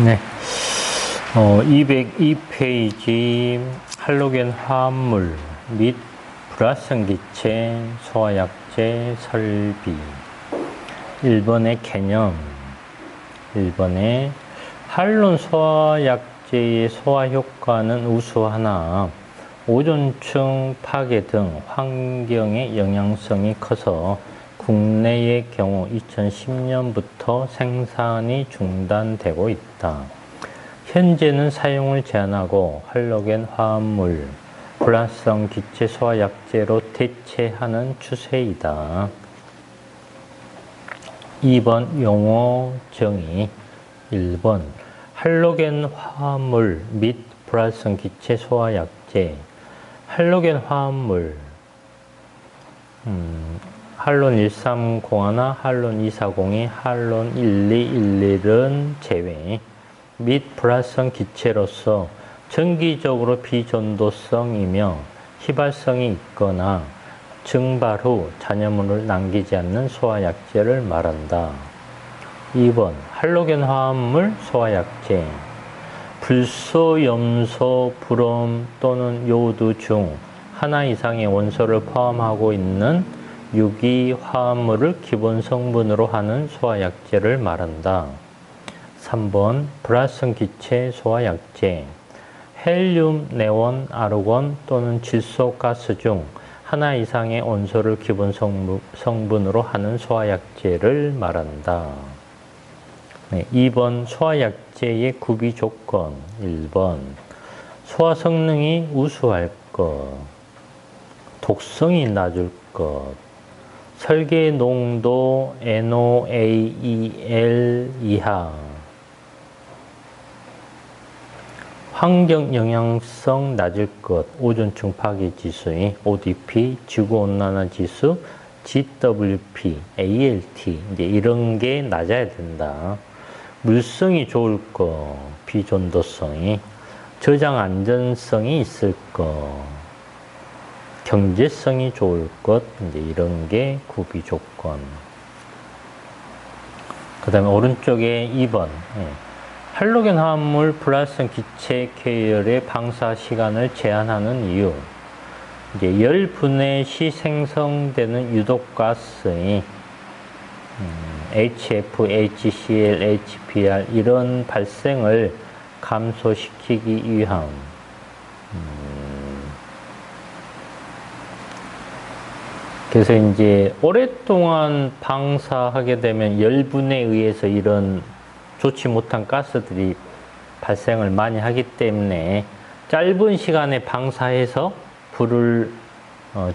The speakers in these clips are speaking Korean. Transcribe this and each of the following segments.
네. 202페이지 할로겐 화합물 및 불활성기체 소화약제 설비 1번의 개념 1번에 할론 소화약제의 소화효과는 우수하나 오존층 파괴 등 환경의 영향성이 커서 국내의 경우 2010년부터 생산이 중단되고 있다. 현재는 사용을 제한하고 할로겐 화합물, 불활성 기체 소화약제로 대체하는 추세이다. 2번 용어 정의 1번 할로겐 화합물 및 불활성 기체 소화약제 할로겐 화합물 할론 130나 할론 240이 할론 1211은 제외 및 불활성 기체로서 정기적으로 비전도성이며 휘발성이 있거나 증발 후 잔여물을 남기지 않는 소화약제를 말한다. 2번 할로겐 화합물 소화약제 불소, 염소, 브롬 또는 요오드 중 하나 이상의 원소를 포함하고 있는 유기 화합물을 기본 성분으로 하는 소화약제를 말한다. 3번 불활성 기체 소화약제 헬륨, 네온, 아르곤 또는 질소가스 중 하나 이상의 원소를 기본 성분으로 하는 소화약제를 말한다. 2번 소화약제의 구비 조건 1번 소화 성능이 우수할 것 독성이 낮을 것 설계 농도 NOAEL 이하 환경 영향성 낮을 것 오존층 파괴 지수의 ODP 지구온난화 지수 GWP, ALT 이제 이런 게 낮아야 된다. 물성이 좋을 것 비전도성이 저장 안전성이 있을 것 경제성이 좋을 것 이제 이런 게 구비 조건. 그 다음에 오른쪽에 2번 할로겐 화합물 불활성 기체 계열의 방사 시간을 제한하는 이유. 이제 열 분해 시 생성되는 유독가스의 HF, HCl, HBr 이런 발생을 감소시키기 위함. 그래서 이제 오랫동안 방사하게 되면 열분에 의해서 이런 좋지 못한 가스들이 발생을 많이 하기 때문에 짧은 시간에 방사해서 불을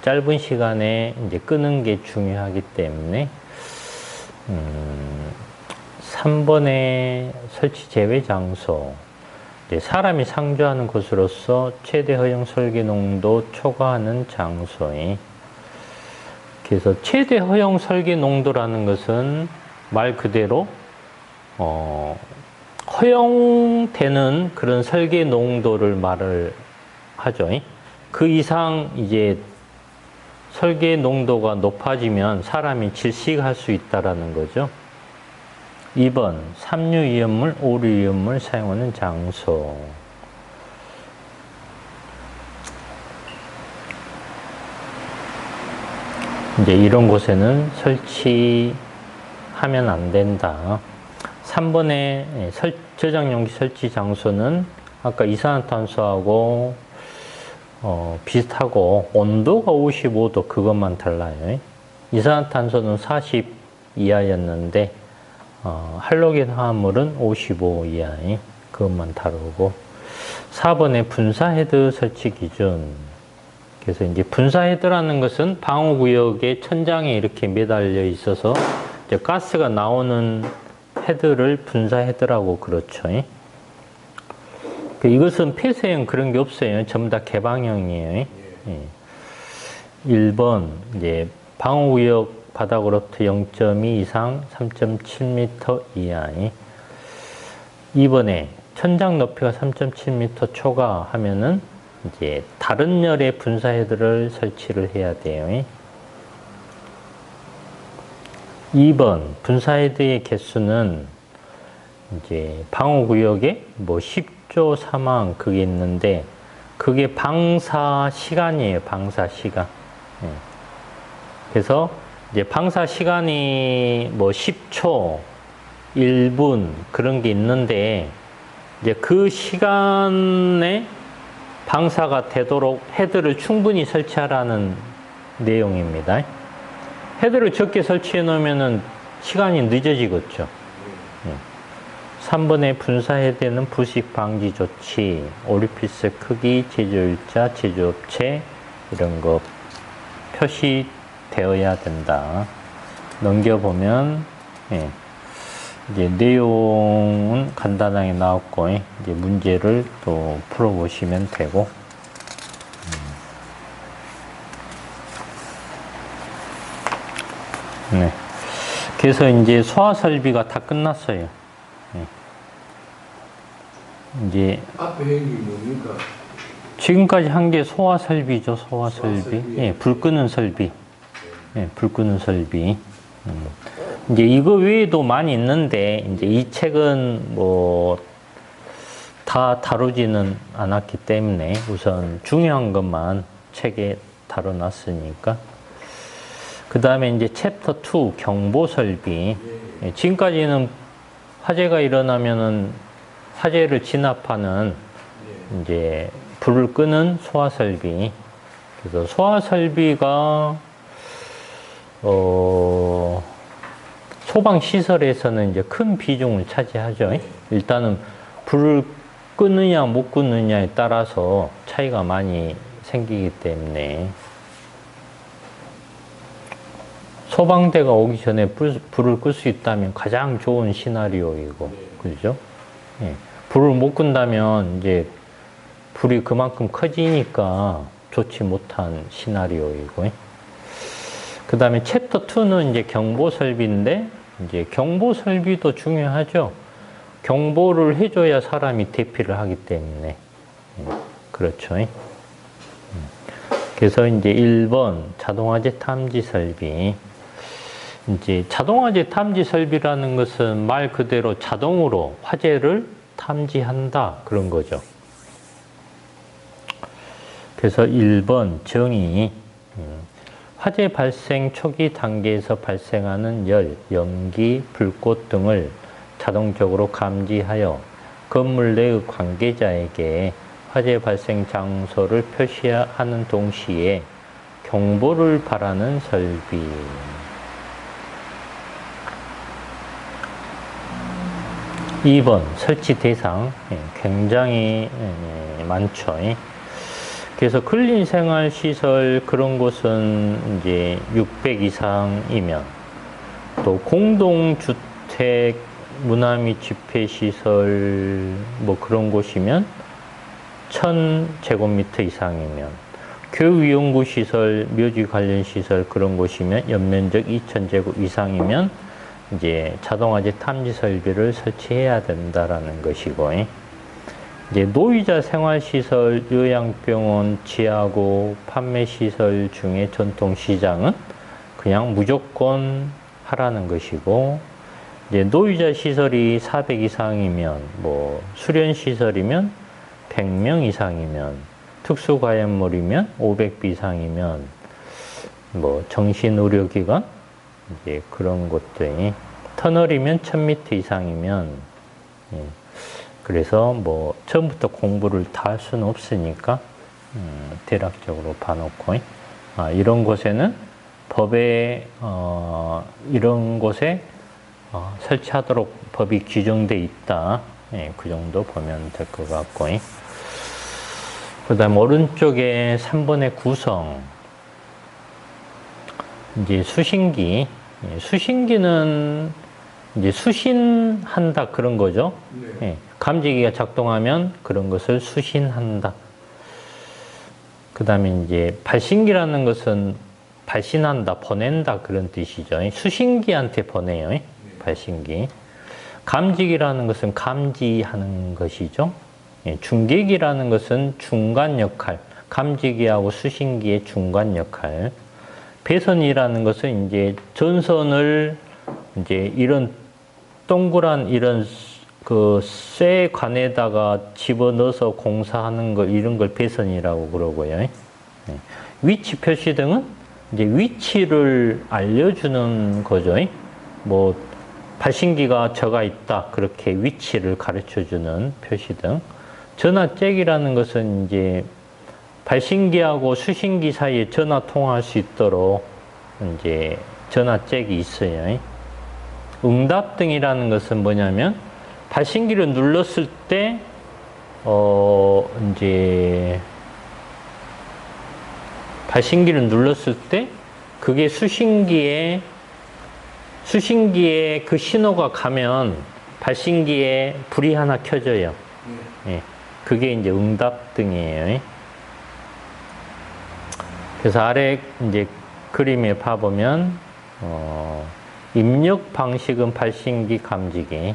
짧은 시간에 이제 끄는 게 중요하기 때문에 3번의 설치 제외 장소 사람이 상주하는 곳으로서 최대 허용 설계 농도 초과하는 장소에 그래서 최대 허용 설계 농도라는 것은 말 그대로 허용되는 그런 설계 농도를 말을 하죠. 그 이상 이제 설계 농도가 높아지면 사람이 질식할 수 있다라는 거죠. 2번 삼류이온물, 오류이온물 사용하는 장소. 이제 이런 곳에는 설치하면 안 된다. 3번의 저장용기 설치 장소는 아까 이산화탄소하고 비슷하고 온도가 55도 그것만 달라요. 이산화탄소는 40 이하였는데 할로겐 화합물은 55 이하 그것만 다르고 4번의 분사 헤드 설치 기준 그래서 이제 분사 헤드라는 것은 방호구역의 천장에 이렇게 매달려 있어서 이제 가스가 나오는 헤드를 분사 헤드라고 그렇죠. 이것은 폐쇄형 그런 게 없어요. 전부 다 개방형이에요. 1번 이제 방호구역 바닥으로부터 0.2 이상 3.7m 이하. 2번에 천장 높이가 3.7m 초과하면은 이제 다른 열의 분사 헤드를 설치를 해야 돼요. 2번 분사 헤드의 개수는 이제 방어구역에 뭐 10조 사망 그게 있는데 그게 방사 시간이에요. 방사 시간. 예. 그래서 이제 방사 시간이 뭐 10초, 1분 그런 게 있는데 이제 그 시간에 방사가 되도록 헤드를 충분히 설치하라는 내용입니다. 헤드를 적게 설치해 놓으면은 시간이 늦어지겠죠. 3번에 분사 헤드는 부식 방지 조치, 오리피스 크기, 제조일자, 제조업체 이런 거 표시되어야 된다. 넘겨보면 이제 내용은 간단하게 나왔고 이제 문제를 또 풀어보시면 되고. 네. 그래서 이제 소화 설비가 다 끝났어요. 이제 앞에 행위 뭡니까? 지금까지 한 게 소화 설비죠. 소화 설비. 예, 불 끄는 설비. 예, 불 끄는 설비. 이제 이거 외에도 많이 있는데 이제 이 책은 뭐 다 다루지는 않았기 때문에 우선 중요한 것만 책에 다뤄놨으니까. 그 다음에 이제 챕터 2 경보 설비. 예, 지금까지는 화재가 일어나면은 화재를 진압하는 이제 불을 끄는 소화 설비. 그래서 소화 설비가 소방 시설에서는 이제 큰 비중을 차지하죠. 일단은 불을 끄느냐 못 끄느냐에 따라서 차이가 많이 생기기 때문에 소방대가 오기 전에 불을 끌 수 있다면 가장 좋은 시나리오이고, 그죠? 예. 불을 못 끈다면 이제 불이 그만큼 커지니까 좋지 못한 시나리오이고. 그 다음에 챕터 2는 이제 경보 설비인데, 이제 경보 설비도 중요하죠. 경보를 해줘야 사람이 대피를 하기 때문에. 그렇죠. 그래서 이제 1번 자동화재 탐지 설비. 이제 자동화재 탐지 설비라는 것은 말 그대로 자동으로 화재를 탐지한다. 그런 거죠. 그래서 1번 정의. 화재 발생 초기 단계에서 발생하는 열, 연기, 불꽃 등을 자동적으로 감지하여 건물 내의 관계자에게 화재 발생 장소를 표시하는 동시에 경보를 바라는 설비. (2번) 설치 대상. 굉장히 많죠. 그래서 근린 생활 시설 그런 곳은 이제 600 이상이면, 또 공동주택 문화 및 집회 시설 뭐 그런 곳이면 1000제곱미터 이상이면, 교육연구 시설, 묘지 관련 시설 그런 곳이면 연면적 2000제곱 이상이면 이제 자동화재 탐지 설비를 설치해야 된다라는 것이고, 이제 노이자 생활시설, 요양병원, 지하고 판매시설 중에 전통시장은 그냥 무조건 하라는 것이고, 이제 노이자 시설이 400 이상이면, 뭐 수련시설이면 100명 이상이면, 특수과연물이면 500비 이상이면, 뭐 정신의료기관, 이제 그런 것들이, 터널이면 1000m 이상이면, 그래서 뭐 처음부터 공부를 다 할 수는 없으니까 대략적으로 봐놓고, 이런 곳에는 법에 이런 곳에 설치하도록 법이 규정돼 있다. 그 정도 보면 될 것 같고, 그 다음 오른쪽에 3번의 구성. 이제 수신기. 수신기는 이제 수신한다 그런 거죠. 네. 감지기가 작동하면 그런 것을 수신한다. 그 다음에 이제 발신기라는 것은 발신한다, 보낸다 그런 뜻이죠. 수신기한테 보내요. 발신기. 감지기라는 것은 감지하는 것이죠. 중계기라는 것은 중간 역할, 감지기하고 수신기의 중간 역할. 배선이라는 것은 이제 전선을 이제 이런 동그란 이런 그 쇠관에다가 집어넣어서 공사하는 걸 이런 걸 배선이라고 그러고요. 네. 위치 표시등은 이제 위치를 알려주는 거죠. 뭐 발신기가 저가 있다 그렇게 위치를 가르쳐주는 표시등. 전화잭이라는 것은 이제 발신기하고 수신기 사이에 전화 통화할 수 있도록 이제 전화잭이 있어요. 응답등이라는 것은 뭐냐면 발신기를 눌렀을 때 이제 발신기를 눌렀을 때 그게 수신기에 그 신호가 가면 발신기에 불이 하나 켜져요. 예. 그게 이제 응답등이에요. 그래서 아래 이제 그림에 봐보면 입력 방식은 발신기 감지기,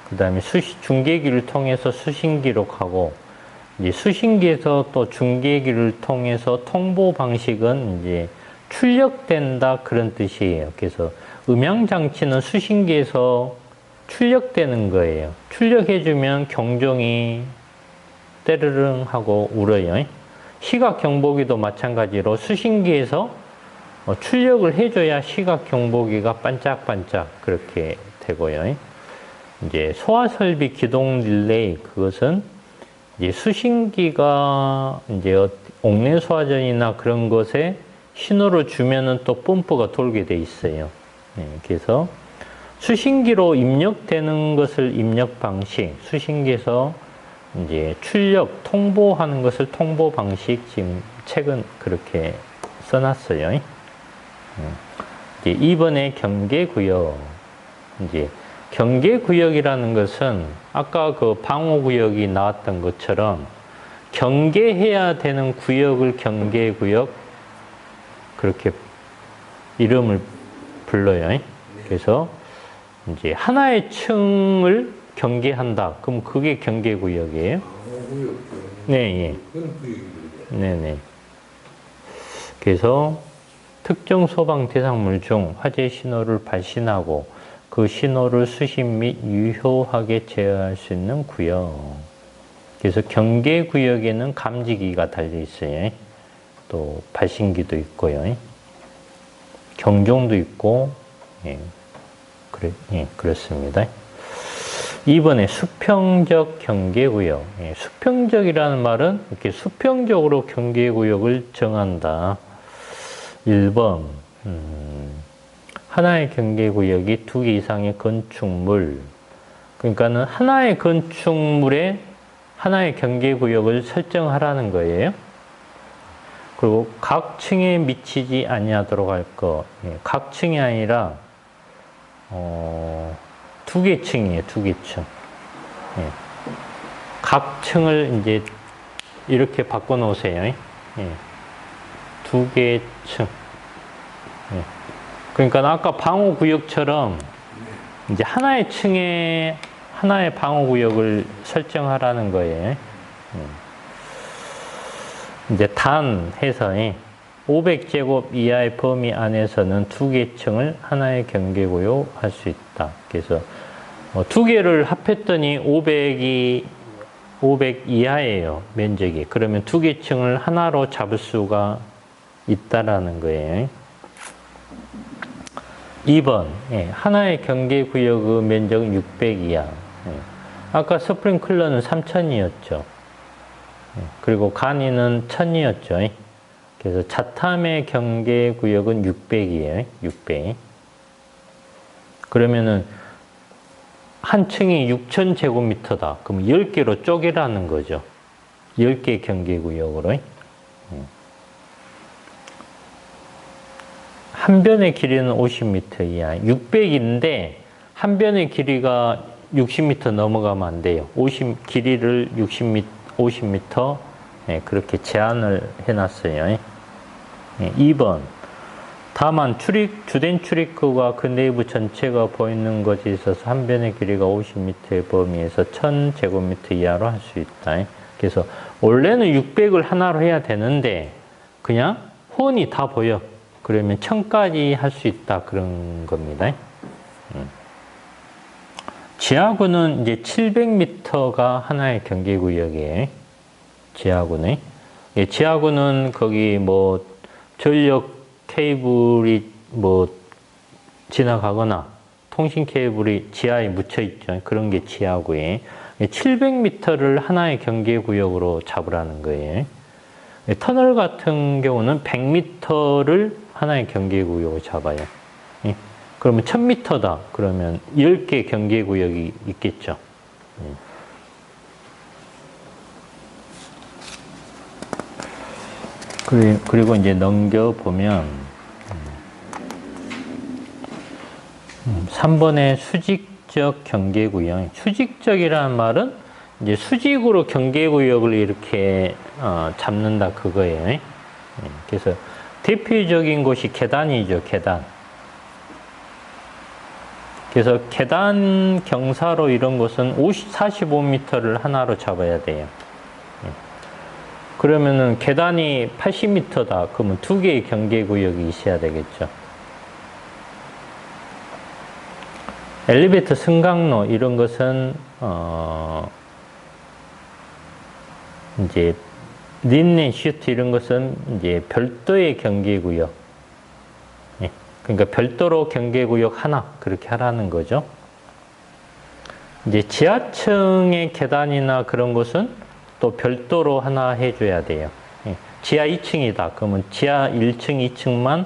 그 다음에 중계기를 통해서 수신기로 가고, 이제 수신기에서 또 중계기를 통해서 통보 방식은 이제 출력된다 그런 뜻이에요. 그래서 음향장치는 수신기에서 출력되는 거예요. 출력해주면 경종이 때르릉 하고 울어요. 시각 경보기도 마찬가지로 수신기에서 출력을 해줘야 시각 경보기가 반짝반짝 그렇게 되고요. 이제 소화설비 기동 릴레이, 그것은 이제 수신기가 이제 옥내 소화전이나 그런 것에 신호를 주면은 또 펌프가 돌게 돼 있어요. 그래서 수신기로 입력되는 것을 입력 방식, 수신기에서 이제 출력, 통보하는 것을 통보 방식, 지금 책은 그렇게 써놨어요. 이제 2번에 경계구역. 이제 경계구역이라는 것은 아까 그 방호구역이 나왔던 것처럼 경계해야 되는 구역을 경계구역, 그렇게 이름을 불러요. 그래서 이제 하나의 층을 경계한다. 그럼 그게 경계구역이에요. 네, 예. 네네. 그래서 특정 소방 대상물 중 화재 신호를 발신하고 그 신호를 수신 및 유효하게 제어할 수 있는 구역. 그래서 경계구역에는 감지기가 달려 있어요. 또 발신기도 있고요. 경종도 있고, 예. 그렇습니다. 2번에 수평적 경계구역. 예, 수평적이라는 말은 이렇게 수평적으로 경계구역을 정한다. 1번, 하나의 경계구역이 2개 이상의 건축물. 그러니까는 하나의 건축물에 하나의 경계구역을 설정하라는 거예요. 그리고 각 층에 미치지 아니하도록 할 것. 예, 각 층이 아니라, 2개 층이에요, 2개 층. 예. 각 층을 이제 이렇게 바꿔 놓으세요. 예. 2개 층. 예. 그러니까 아까 방호구역처럼 이제 하나의 층에 하나의 방호구역을 설정하라는 거예요. 이제 단 해서 500제곱 이하의 범위 안에서는 2개 층을 하나의 경계구역 할 수 있다. 그래서 2개를 합했더니 500 이하예요, 면적이. 그러면 2개 층을 하나로 잡을 수가 있다라는 거예요. 2번, 하나의 경계구역의 면적은 600 이하. 아까 스프링클러는 3000이었죠. 그리고 간이는 1000이었죠. 그래서 자탐의 경계구역은 600이에요. 600. 그러면은 한 층이 6000제곱미터다. 그럼 10개로 쪼개라는 거죠. 10개 경계구역으로. 한 변의 길이는 50m 이하. 600인데 한 변의 길이가 60m 넘어가면 안 돼요. 길이를 50m 그렇게 제한을 해놨어요. 2번. 다만 주된 출입구가 그 내부 전체가 보이는 것에 있어서 한 변의 길이가 50m의 범위에서 1000제곱미터 이하로 할 수 있다. 그래서 원래는 600을 하나로 해야 되는데 그냥 훤히 다 보여. 그러면 1000까지 할 수 있다 그런 겁니다. 지하구는 이제 700m가 하나의 경계구역이에요. 지하구네. 예, 지하구는 거기 뭐 전력 케이블이 뭐 지나가거나 통신 케이블이 지하에 묻혀 있죠. 그런 게 지하구예요. 700m를 하나의 경계구역으로 잡으라는 거예요. 터널 같은 경우는 100m를 하나의 경계구역으로 잡아요. 그러면 1000m다. 그러면 10개 경계구역이 있겠죠. 그리고 이제 넘겨보면 3번의 수직적 경계구역. 수직적이라는 말은 이제 수직으로 경계구역을 이렇게 잡는다 그거예요. 그래서 대표적인 곳이 계단이죠, 계단. 그래서 계단 경사로 이런 것은 45m를 하나로 잡아야 돼요. 그러면은 계단이 80m다. 그러면 두 개의 경계구역이 있어야 되겠죠. 엘리베이터 승강로 이런 것은 이제 린넨 슈트 이런 것은 이제 별도의 경계구역. 그러니까 별도로 경계구역 하나 그렇게 하라는 거죠. 이제 지하층의 계단이나 그런 것은 또 별도로 하나 해줘야 돼요. 지하 2층이다. 그러면 지하 1층, 2층만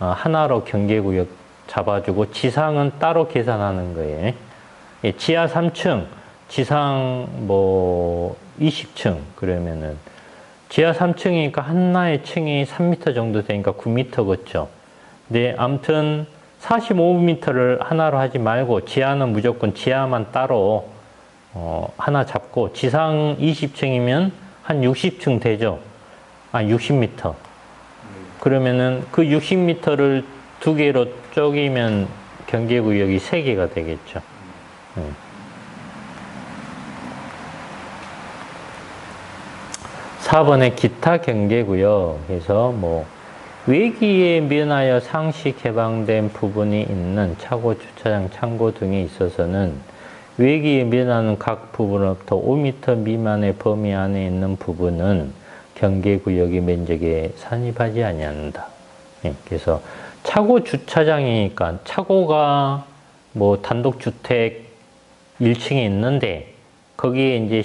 하나로 경계구역 잡아주고 지상은 따로 계산하는 거예요. 지하 3층, 지상 뭐 20층 그러면은 지하 3층이니까 하나의 층이 3m 정도 되니까 9m겠죠. 근데 아무튼 45m를 하나로 하지 말고 지하는 무조건 지하만 따로 하나 잡고 지상 20층이면 한 60층 되죠. 60m. 그러면은 그 60m를 두 개로 쪼개면 경계구역이 3개가 되겠죠. 4번에 기타 경계구역 해서 뭐 외기에 면하여 상시 개방된 부분이 있는 차고, 주차장, 창고 등에 있어서는 외기에 면하는 각 부분으로부터 5m 미만의 범위 안에 있는 부분은 경계구역의 면적에 산입하지 아니한다. 그래서 차고 주차장이니까 차고가 뭐 단독주택 1층에 있는데 거기에 이제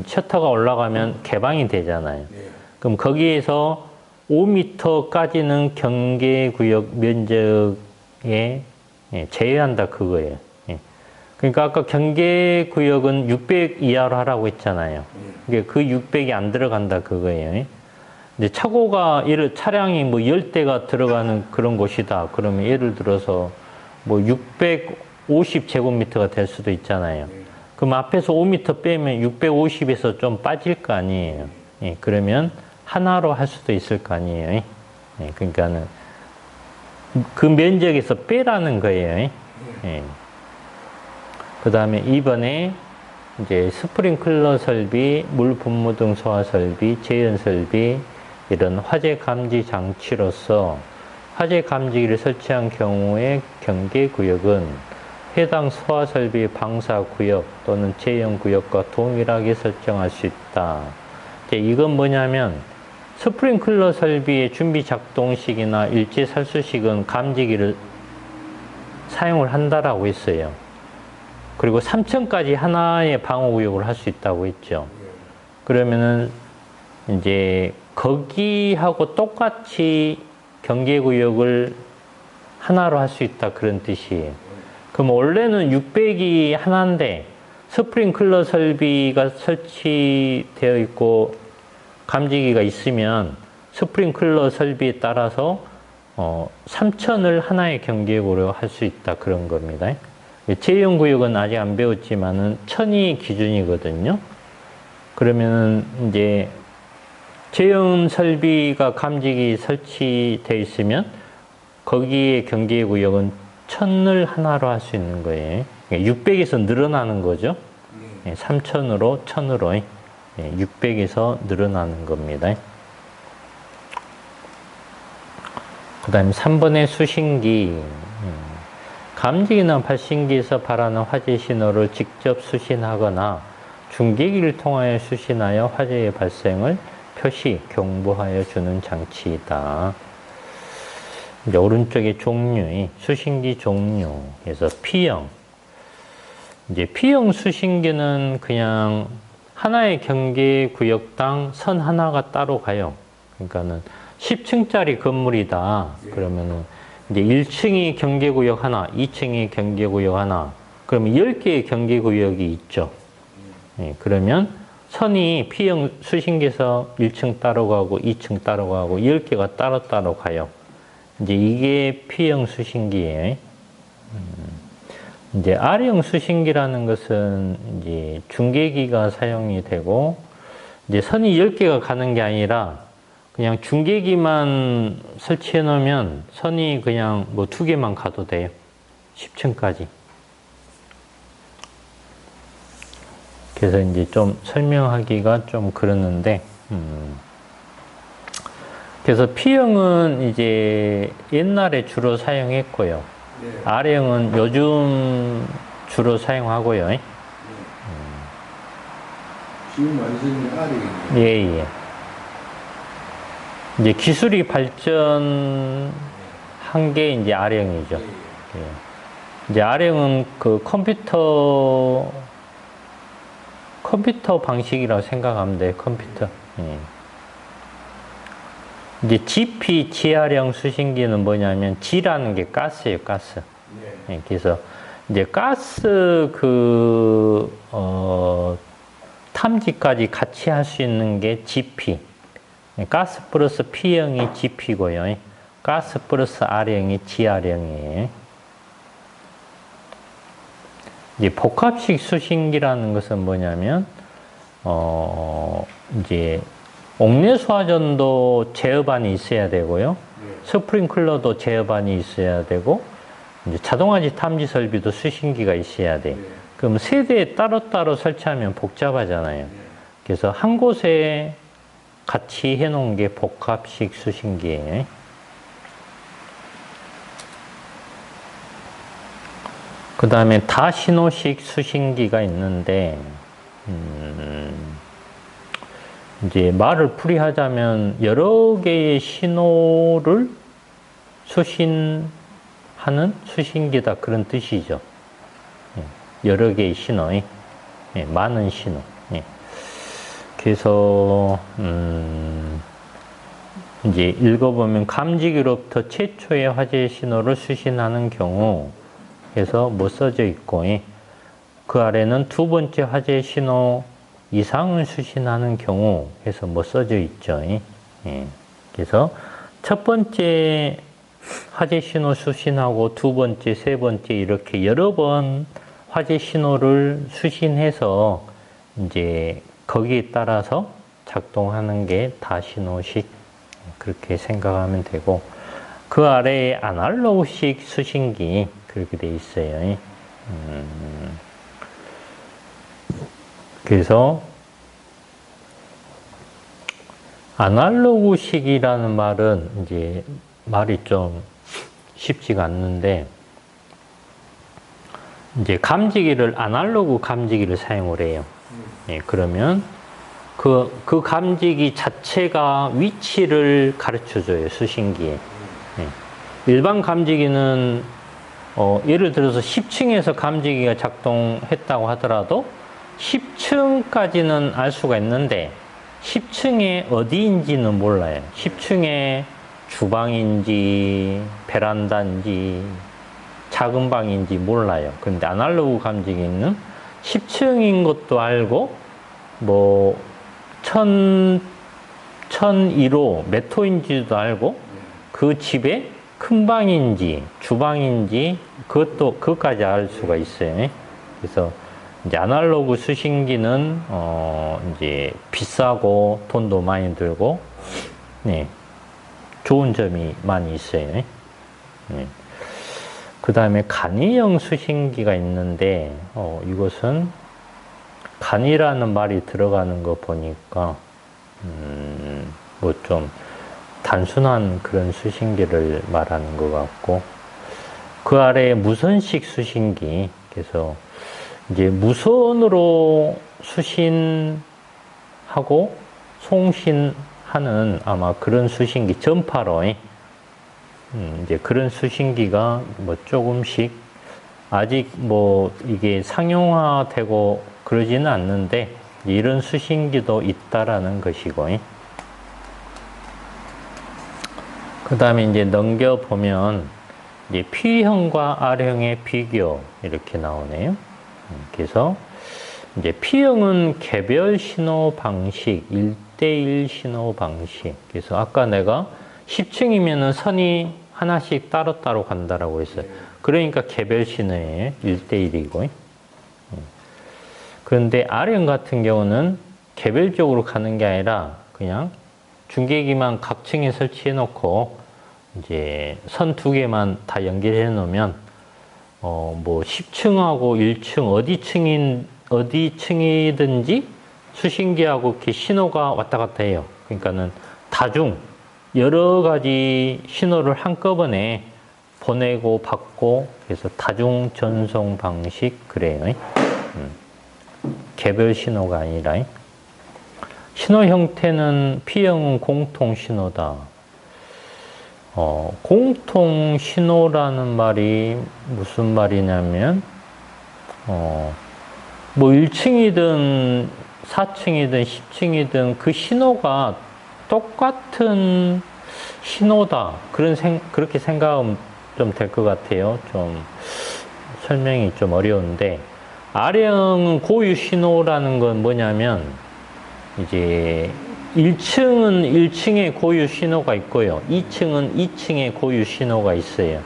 셔터가 올라가면 개방이 되잖아요. 그럼 거기에서 5m까지는 경계구역 면적에 제외한다 그거예요. 그러니까 아까 경계구역은 600 이하로 하라고 했잖아요. 그러니까 그 600이 안 들어간다 그거예요. 근데 차고가 차량이 뭐 10대가 들어가는 그런 곳이다. 그러면 예를 들어서 뭐 650제곱미터가 될 수도 있잖아요. 그럼 앞에서 5m 빼면 650에서 좀 빠질 거 아니에요. 그러면 하나로 할 수도 있을 거 아니에요. 그러니까는 그 면적에서 빼라는 거예요. 그 다음에 2번에 이제 스프링클러 설비, 물 분무 등 소화 설비, 제연 설비 이런 화재 감지 장치로서 화재 감지기를 설치한 경우에 경계구역은 해당 소화 설비 방사 구역 또는 제연 구역과 동일하게 설정할 수 있다. 이제 이건 뭐냐면 스프링클러 설비의 준비 작동식이나 일제 살수식은 감지기를 사용을 한다라고 했어요. 그리고 3층까지 하나의 방어구역을 할 수 있다고 했죠. 그러면은 이제 거기하고 똑같이 경계구역을 하나로 할 수 있다 그런 뜻이에요. 그럼 원래는 600이 하나인데 스프링클러 설비가 설치되어 있고 감지기가 있으면 스프링클러 설비에 따라서 3000을 하나의 경계구역으로 할 수 있다 그런 겁니다. 제연구역은 아직 안 배웠지만은 1000이 기준이거든요. 그러면은 이제 제연 설비가 감지기 설치되어 있으면 거기에 경계구역은 1000을 하나로 할 수 있는 거예요. 600에서 늘어나는 거죠. 3000으로 1000으로 600에서 늘어나는 겁니다. 그 다음에 3번의 수신기. 감지기나 발신기에서 발하는 화재 신호를 직접 수신하거나 중계기를 통하여 수신하여 화재의 발생을 표시, 경보하여 주는 장치이다. 이제 오른쪽에 종류, 수신기 종류에서 P형. 이제 P형 수신기는 그냥 하나의 경계 구역당 선 하나가 따로 가요. 그러니까는 10층짜리 건물이다. 그러면은 이제 1층이 경계구역 하나, 2층이 경계구역 하나, 그러면 10개의 경계구역이 있죠. 예, 그러면 선이 P형 수신기에서 1층 따로 가고 2층 따로 가고 10개가 따로 가요. 이제 이게 P형 수신기예요. 이제 R형 수신기라는 것은 이제 중계기가 사용이 되고 이제 선이 10개가 가는 게 아니라 그냥 중계기만 설치해 놓으면 선이 그냥 뭐 2개만 가도 돼요. 10층까지. 그래서 이제 좀 설명하기가 좀 그러는데, 그래서 P형은 이제 옛날에 주로 사용했고요. 네. R형은 요즘 주로 사용하고요. 네. 지금 완전히 R이겠네요. 예, 예. 이제 기술이 발전한 게 이제 R형이죠. 예. 이제 R형은 그 컴퓨터 방식이라고 생각하면 돼요. 컴퓨터. 예. 이제 GP, GR형 수신기는 뭐냐면 G라는 게 가스예요, 가스. 네. 예, 그래서 이제 가스 탐지까지 같이 할 수 있는 게 GP. 가스 플러스 P형이 GP고요. 가스 플러스 R형이 GR형이에요. 이제 복합식 수신기라는 것은 뭐냐면, 이제 옥내수화전도 제어반이 있어야 되고요. 스프링클러도 제어반이 있어야 되고, 이제 자동화지 탐지 설비도 수신기가 있어야 돼. 그럼 세대에 따로따로 설치하면 복잡하잖아요. 그래서 한 곳에 같이 해놓은 게 복합식 수신기예요. 그 다음에 다신호식 수신기가 있는데, 이제 말을 풀이하자면 여러 개의 신호를 수신하는 수신기다 그런 뜻이죠. 여러 개의 신호, 많은 신호. 그래서 이제 읽어보면 감지기로부터 최초의 화재 신호를 수신하는 경우 해서 뭐 써져 있고 그 아래는 두 번째 화재 신호 이상을 수신하는 경우 해서 뭐 써져 있죠. 그래서 첫 번째 화재 신호 수신하고 두 번째, 세 번째 이렇게 여러 번 화재 신호를 수신해서 이제 거기에 따라서 작동하는 게 다신호식 그렇게 생각하면 되고 그 아래에 아날로그식 수신기 그렇게 돼 있어요. 그래서 아날로그식이라는 말은 이제 말이 좀 쉽지가 않는데 이제 감지기를 아날로그 감지기를 사용을 해요. 그러면 그 감지기 자체가 위치를 가르쳐 줘요, 수신기에. 일반 감지기는 예를 들어서 10층에서 감지기가 작동했다고 하더라도 10층까지는 알 수가 있는데 10층에 어디인지는 몰라요. 10층에 주방인지 베란다인지 작은 방인지 몰라요. 근데 아날로그 감지기는 10층인 것도 알고 뭐 1001호 몇 호인지도 알고 그 집에 큰 방인지 주방인지 그것까지 알 수가 있어요. 그래서 이제 아날로그 수신기는 이제 비싸고 돈도 많이 들고 좋은 점이 많이 있어요. 그 다음에 간이형 수신기가 있는데 이것은 간이라는 말이 들어가는 거 보니까 뭐 좀 단순한 그런 수신기를 말하는 것 같고 그 아래에 무선식 수신기. 그래서 이제 무선으로 수신하고 송신하는 아마 그런 수신기, 전파로 이제 그런 수신기가 뭐 조금씩 아직 뭐 이게 상용화되고 그러지는 않는데 이런 수신기도 있다라는 것이고, 그 다음에 이제 넘겨보면 이제 P형과 R형의 비교 이렇게 나오네요. 그래서 이제 P형은 개별 신호 방식, 1대1 신호 방식. 그래서 아까 내가 10층이면은 선이 하나씩 따로따로 간다라고 했어요. 그러니까 개별 신호예요. 1대1이고. 그런데 R형 같은 경우는 개별적으로 가는 게 아니라 그냥 중계기만 각 층에 설치해 놓고 이제 선 두 개만 다 연결해 놓으면 뭐 10층하고 1층 어디 층이든지 수신기하고 이렇게 신호가 왔다 갔다 해요. 그러니까는 다중 여러 가지 신호를 한꺼번에 보내고 받고, 그래서 다중 전송 방식 그래요. 개별 신호가 아니라. 신호 형태는 P형은 공통 신호다. 공통 신호라는 말이 무슨 말이냐면, 뭐 1층이든 4층이든 10층이든 그 신호가 똑같은 신호다. 그렇게 생각하면 좀 될 것 같아요. 좀 설명이 좀 어려운데, R형은 고유 신호라는 건 뭐냐면, 이제 1층은 1층에 고유 신호가 있고요. 2층은 2층에 고유 신호가 있어요.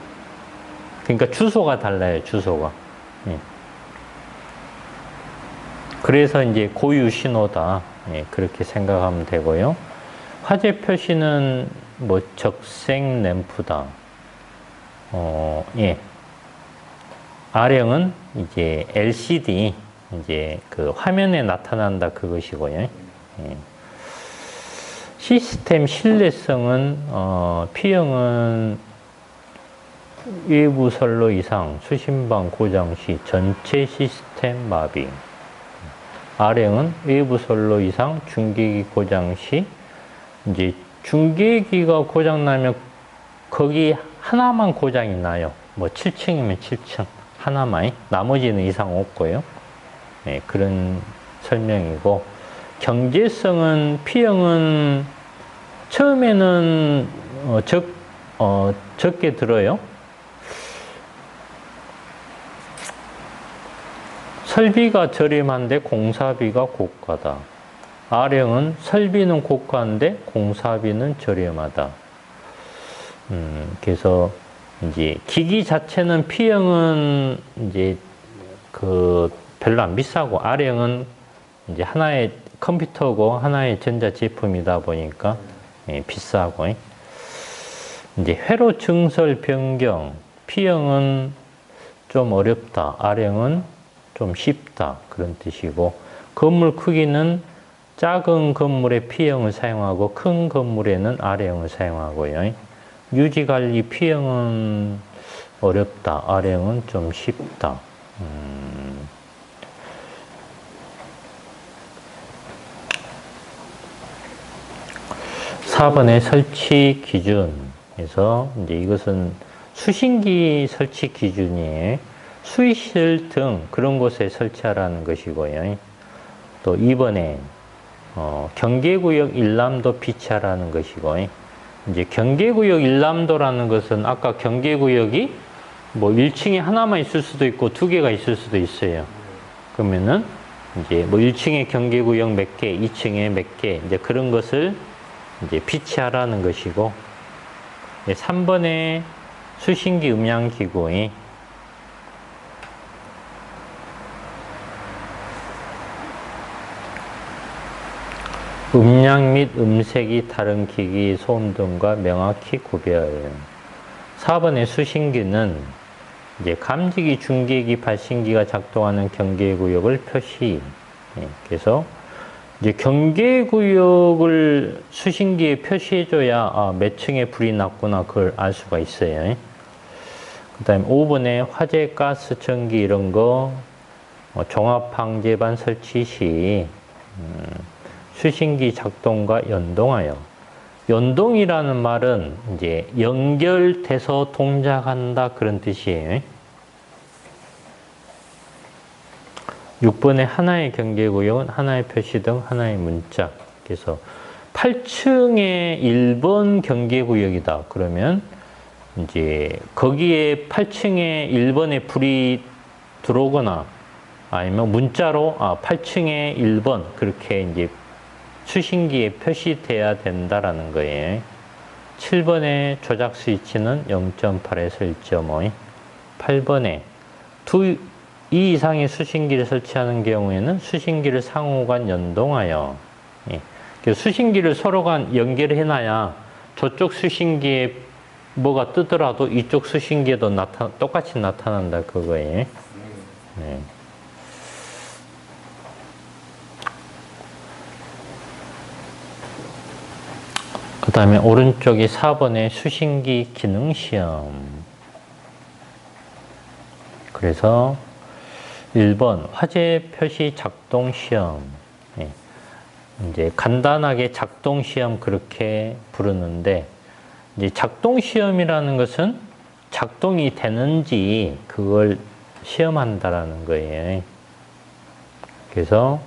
그러니까 주소가 달라요, 주소가. 예. 그래서 이제 고유 신호다. 예, 그렇게 생각하면 되고요. 화재 표시는 뭐 적색 램프다. 예. R형은 이제 LCD, 이제 그 화면에 나타난다 그것이고요. 예. 시스템 신뢰성은 P형은 외부 선로 이상 수신방 고장 시 전체 시스템 마비. R형은 외부 선로 이상 중계기 고장 시, 이제 중계기가 고장 나면 거기 하나만 고장이 나요. 뭐 7층이면 7층 하나만, 나머지는 이상 없고요. 네, 그런 설명이고, 경제성은 P형은 처음에는 적게 들어요. 설비가 저렴한데 공사비가 고가다. R형은 설비는 고가인데 공사비는 저렴하다. 그래서 이제 기기 자체는 P형은 이제 그 별로 안 비싸고, R형은 이제 하나의 컴퓨터고 하나의 전자 제품이다 보니까 비싸고. 이제 회로 증설 변경, P형은 좀 어렵다, R형은 좀 쉽다 그런 뜻이고, 건물 크기는 작은 건물에 P형을 사용하고 큰 건물에는 R형을 사용하고요. 유지관리 P형은 어렵다, R형은 좀 쉽다. 4번의 설치 기준에서 이제 이것은 수신기 설치 기준이에요. 수의실 등 그런 곳에 설치하라는 것이고요. 또 2번에 경계구역 일람도 비치하라는 것이고, 이제 경계구역 일람도라는 것은 아까 경계구역이 뭐 1층에 하나만 있을 수도 있고 2개가 있을 수도 있어요. 그러면은 이제 뭐 1층에 경계구역 몇 개, 2층에 몇 개, 이제 그런 것을 이제 비치하라는 것이고, 3번에 수신기 음향기구의 음량 및 음색이 다른 기기 소음 등과 명확히 구별. 4번의 수신기는 이제 감지기, 중계기, 발신기가 작동하는 경계구역을 표시. 그래서 이제 경계구역을 수신기에 표시해줘야 몇 층에 불이 났구나 그걸 알 수가 있어요. 그다음에 5번에 화재, 가스, 전기 이런 거 종합방제반 설치 시 수신기 작동과 연동하여. 연동이라는 말은 이제 연결돼서 동작한다 그런 뜻이에요. 6번에 하나의 경계구역은 하나의 표시 등 하나의 문자. 그래서 8층에 1번 경계구역이다. 그러면 이제 거기에 8층에 1번에 불이 들어오거나 아니면 문자로 8층에 1번 그렇게 이제 수신기에 표시돼야 된다라는 거예요. 7번의 조작 스위치는 0.8에서 1.5. 8번에 2 이상의 수신기를 설치하는 경우에는 수신기를 상호간 연동하여. 그래서 수신기를 서로 간 연결을 해놔야 저쪽 수신기에 뭐가 뜨더라도 이쪽 수신기에도 똑같이 나타난다 그거예요. 네. 그 다음에 오른쪽이 4번의 수신기 기능 시험. 그래서 1번 화재 표시 작동 시험. 이제 간단하게 작동 시험 그렇게 부르는데, 이제 작동 시험이라는 것은 작동이 되는지 그걸 시험한다라는 거예요. 그래서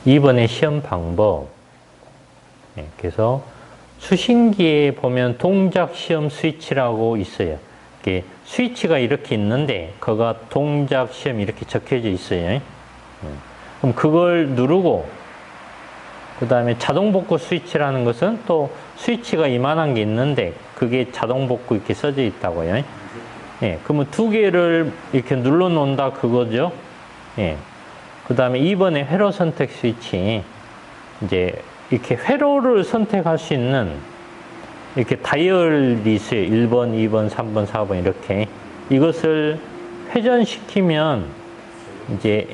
2번의 시험 방법. 그래서 수신기에 보면 동작 시험 스위치라고 있어요. 이게 스위치가 이렇게 있는데 그가 동작 시험 이렇게 적혀져 있어요. 그럼 그걸 누르고, 그 다음에 자동 복구 스위치라는 것은 또 스위치가 이만한 게 있는데 그게 자동 복구 이렇게 써져 있다고요. 그러면 두 개를 이렇게 눌러 놓는다 그거죠. 그 다음에 2번에 회로 선택 스위치. 이제 이렇게 회로를 선택할 수 있는 이렇게 다이얼이 있어요. 1번, 2번, 3번, 4번 이렇게. 이것을 회전시키면 이제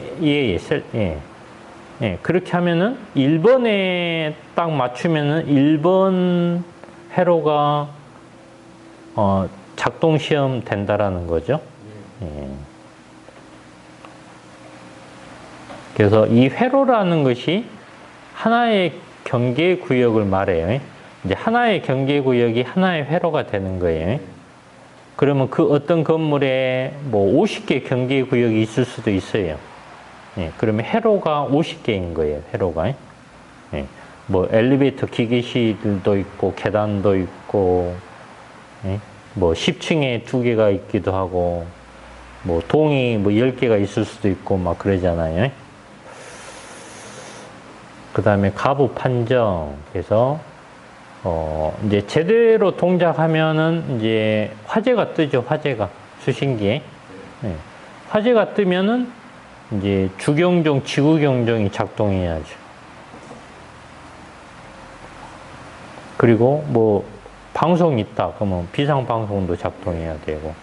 그렇게 하면은 1번에 딱 맞추면은 1번 회로가 작동 시험 된다라는 거죠. 그래서 이 회로라는 것이 하나의 경계 구역을 말해요. 이제 하나의 경계 구역이 하나의 회로가 되는 거예요. 그러면 그 어떤 건물에 뭐 50개 경계 구역이 있을 수도 있어요. 그러면 회로가 50개인 거예요. 회로가. 뭐 엘리베이터 기계실도 있고 계단도 있고, 뭐 10층에 2개가 있기도 하고, 뭐 동이 뭐 10개가 있을 수도 있고 막 그러잖아요. 그 다음에 가부 판정. 그래서 이제 제대로 동작하면은 이제 화재가 뜨죠. 화재가 수신기에. 화재가 뜨면은 이제 주경종, 지구경종이 작동해야죠. 그리고 뭐 방송이 있다 그러면 비상방송도 작동해야 되고,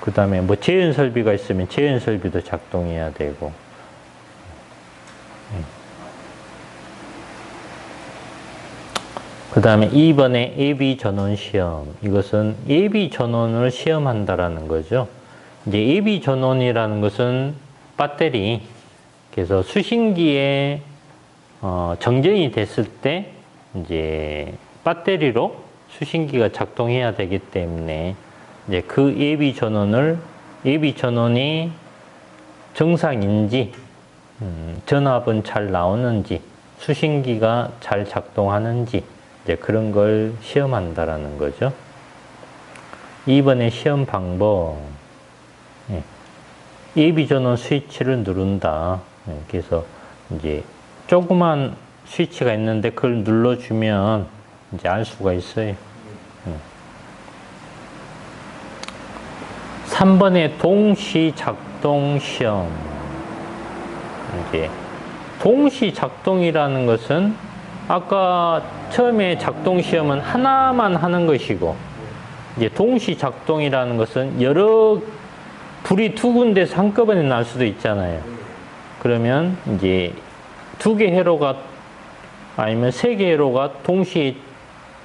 그 다음에 뭐 재연설비가 있으면 재연설비도 작동해야 되고. 그 다음에 2번에 예비 전원 시험. 이것은 예비 전원을 시험한다라는 거죠. 이제 예비 전원이라는 것은 배터리. 그래서 수신기에 정전이 됐을 때 이제 배터리로 수신기가 작동해야 되기 때문에 이제 그 예비 전원이 정상인지, 전압은 잘 나오는지, 수신기가 잘 작동하는지 이제 그런 걸 시험한다라는 거죠. 2번의 시험 방법. 예비 전원 스위치를 누른다. 그래서 이제 조그만 스위치가 있는데 그걸 눌러주면 이제 알 수가 있어요. 3번의 동시 작동 시험. 이제 동시 작동이라는 것은 아까 처음에 작동 시험은 하나만 하는 것이고, 이제 동시 작동이라는 것은 여러 불이 두 군데서 한꺼번에 날 수도 있잖아요. 그러면 이제 2개 회로가 아니면 3개 회로가 동시에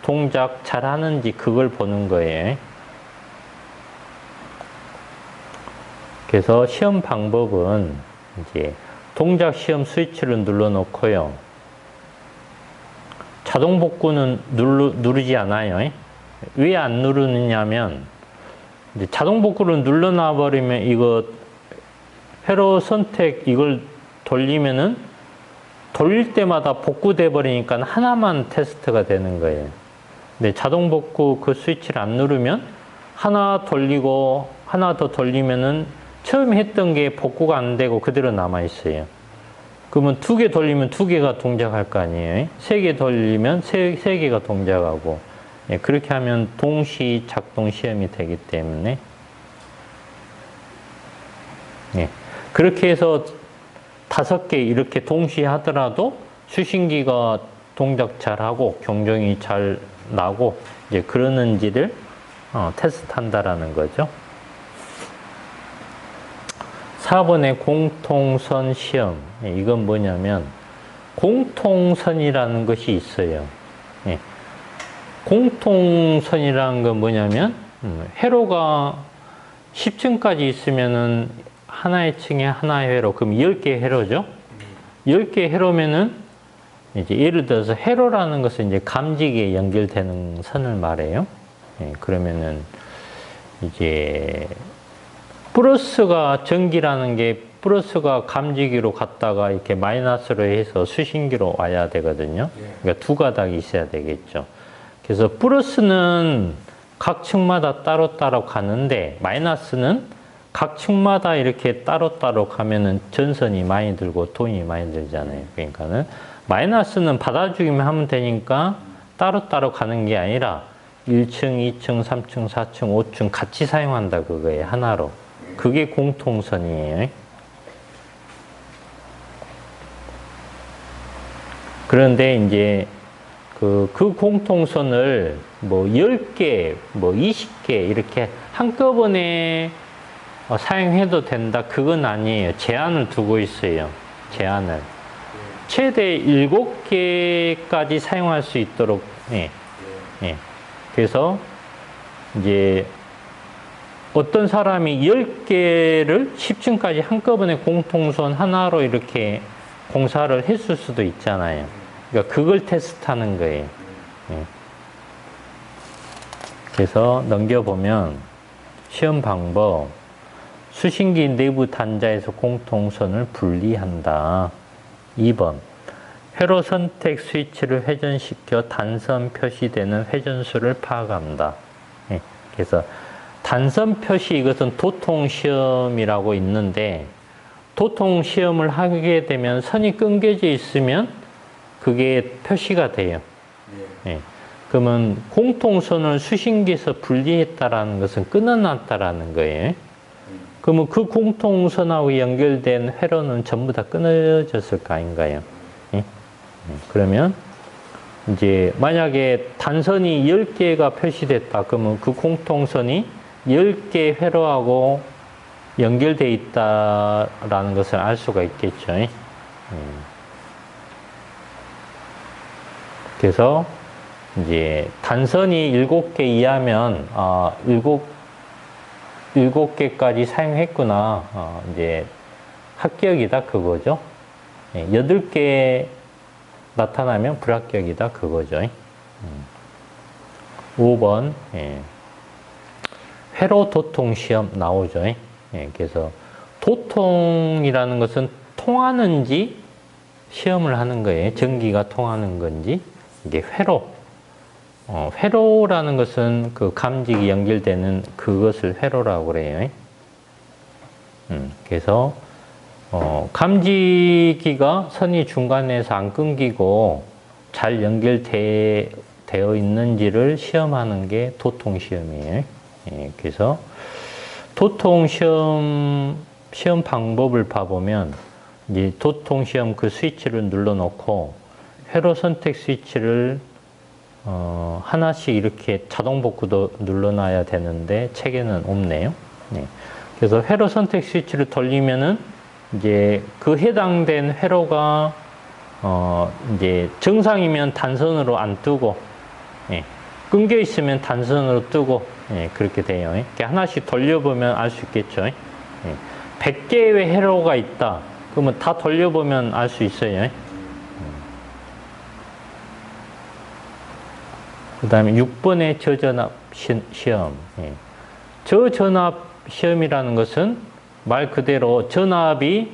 동작 잘 하는지 그걸 보는 거예요. 그래서 시험 방법은 이제 동작 시험 스위치를 눌러 놓고요. 자동 복구는 누르지 않아요. 왜 안 누르느냐면 이제 자동 복구를 눌러놔 버리면 이거 회로 선택 이걸 돌리면은 돌릴 때마다 복구돼 버리니까 하나만 테스트가 되는 거예요. 근데 자동 복구 그 스위치를 안 누르면 하나 돌리고 하나 더 돌리면은 처음에 했던 게 복구가 안 되고 그대로 남아 있어요. 그러면 2개 돌리면 2개가 동작할 거 아니에요. 3개 돌리면 3개가 동작하고, 예, 그렇게 하면 동시 작동 시험이 되기 때문에, 예, 그렇게 해서 5개 이렇게 동시에 하더라도 수신기가 동작 잘하고 경종이 잘 나고 이제 그러는지를 테스트한다라는 거죠. 4번의 공통선 시험. 이건 뭐냐면 공통선이라는 것이 있어요. 예. 공통선이라는 건 뭐냐면 회로가 10층까지 있으면은 하나의 층에 하나의 회로, 그럼 10개 회로죠. 10개 회로면은 이제 예를 들어서 회로라는 것은 이제 감지기에 연결되는 선을 말해요. 예, 그러면은 이제 플러스가 전기라는 게 플러스가 감지기로 갔다가 이렇게 마이너스로 해서 수신기로 와야 되거든요. 그러니까 2가닥이 있어야 되겠죠. 그래서 플러스는 각 층마다 따로따로 가는데 마이너스는 각 층마다 이렇게 따로따로 가면은 전선이 많이 들고 돈이 많이 들잖아요. 그러니까는 마이너스는 받아주기만 하면 되니까 따로따로 가는 게 아니라 1층, 2층, 3층, 4층, 5층 같이 사용한다 그거예요. 하나로. 그게 공통선이에요. 그런데 이제 그 공통선을 뭐 10개, 뭐 20개 이렇게 한꺼번에 사용해도 된다. 그건 아니에요. 제한을 두고 있어요. 제한을. 최대 7개까지 사용할 수 있도록, 예. 예. 그래서 이제 어떤 사람이 10개를 10층까지 한꺼번에 공통선 하나로 이렇게 공사를 했을 수도 있잖아요. 그러니까 그걸 테스트하는 거예요. 예. 그래서 넘겨보면 시험 방법, 수신기 내부 단자에서 공통선을 분리한다. 2번, 회로 선택 스위치를 회전시켜 단선 표시되는 회전수를 파악한다. 예. 그래서 단선 표시, 이것은 도통 시험이라고 있는데 도통 시험을 하게 되면 선이 끊겨져 있으면 그게 표시가 돼요. 예. 그러면 공통선을 수신기에서 분리했다라는 것은 끊어놨다라는 거예요. 그러면 그 공통선하고 연결된 회로는 전부 다 끊어졌을 거 아닌가요? 예? 그러면 이제 만약에 단선이 10개가 표시됐다. 그러면 그 공통선이 10개 회로하고 연결되어 있다라는 것을 알 수가 있겠죠. 그래서 이제 단선이 7개 이하면 7개까지 사용했구나. 이제 합격이다 그거죠. 8개 나타나면 불합격이다 그거죠. 5번 회로 도통 시험 나오죠. 그래서 도통이라는 것은 통하는지 시험을 하는 거예요. 전기가 통하는 건지. 이게 회로. 회로라는 것은 그 감지기 연결되는 그것을 회로라고 그래요. 그래서 감지기가 선이 중간에서 안 끊기고 잘 연결되어 있는지를 시험하는 게 도통 시험이에요. 그래서 도통 시험 방법을 봐보면 이제 도통 시험 그 스위치를 눌러놓고 회로 선택 스위치를 하나씩 이렇게 자동 복구도 눌러놔야 되는데 책에는 없네요. 그래서 회로 선택 스위치를 돌리면은 이제 그 해당된 회로가 이제 정상이면 단선으로 안 뜨고 예. 끊겨 있으면 단선으로 뜨고, 예, 그렇게 돼요. 이렇게 하나씩 돌려보면 알 수 있겠죠. 예. 100개의 회로가 있다. 그러면 다 돌려보면 알 수 있어요. 그 다음에 6번의 저전압 시험. 예. 저전압 시험이라는 것은 말 그대로 전압이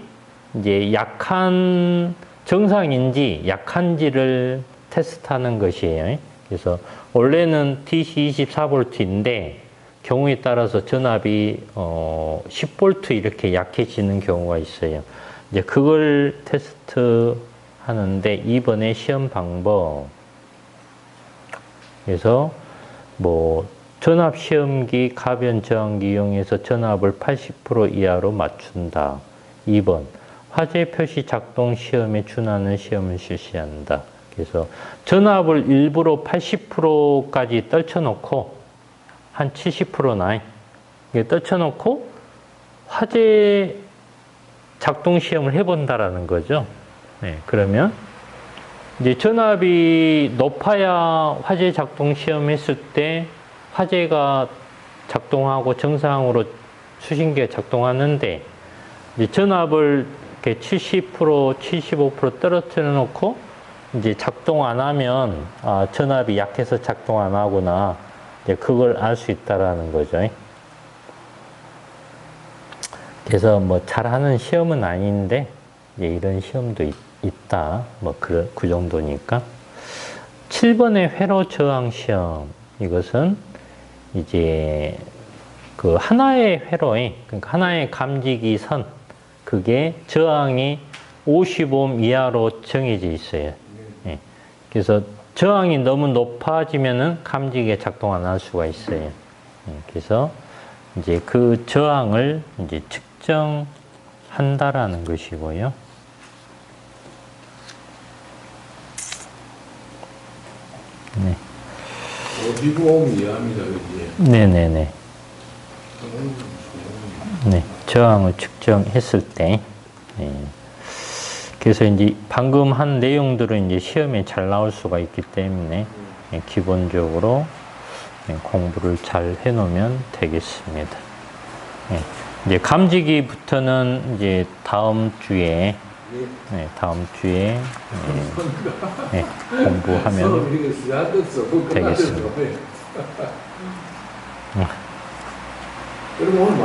이제 약한, 정상인지 약한지를 테스트하는 것이에요. 그래서 원래는 DC 24V인데 경우에 따라서 전압이 10V 이렇게 약해지는 경우가 있어요. 이제 그걸 테스트 하는데 이번에 시험 방법. 그래서 뭐 전압 시험기 가변 저항기 이용해서 전압을 80% 이하로 맞춘다. 2번 화재 표시 작동 시험에 준하는 시험을 실시한다. 그래서 전압을 일부러 80%까지 떨쳐놓고 한 70%나 떨쳐놓고 화재 작동 시험을 해본다라는 거죠. 네, 그러면 이제 전압이 높아야 화재 작동 시험했을 때 화재가 작동하고 정상으로 수신기가 작동하는데 이제 전압을 이렇게 70%, 75% 떨어뜨려 놓고 이제 작동 안 하면 전압이 약해서 작동 안 하구나. 이제 그걸 알 수 있다라는 거죠. 그래서 뭐 잘하는 시험은 아닌데 이제 이런 시험도 있다. 뭐 그 정도니까. 7번의 회로 저항 시험. 이것은 이제 그 하나의 회로에, 그러니까 하나의 감지기 선, 그게 저항이 50옴 이하로 정해져 있어요. 예. 그래서 저항이 너무 높아지면은 감지기가 작동 안 할 수가 있어요. 예. 그래서 이제 그 저항을 이제 측정한다라는 것이고요. 네. 55옴 이하입니다, 그지? 네네네. 네, 저항을 측정했을 때. 네. 그래서 이제 방금 한 내용들은 이제 시험에 잘 나올 수가 있기 때문에 네, 기본적으로 네, 공부를 잘 해놓으면 되겠습니다. 네, 이제 감지기부터는 이제 다음 주에 네, 공부하면 되겠습니다. 그럼 오늘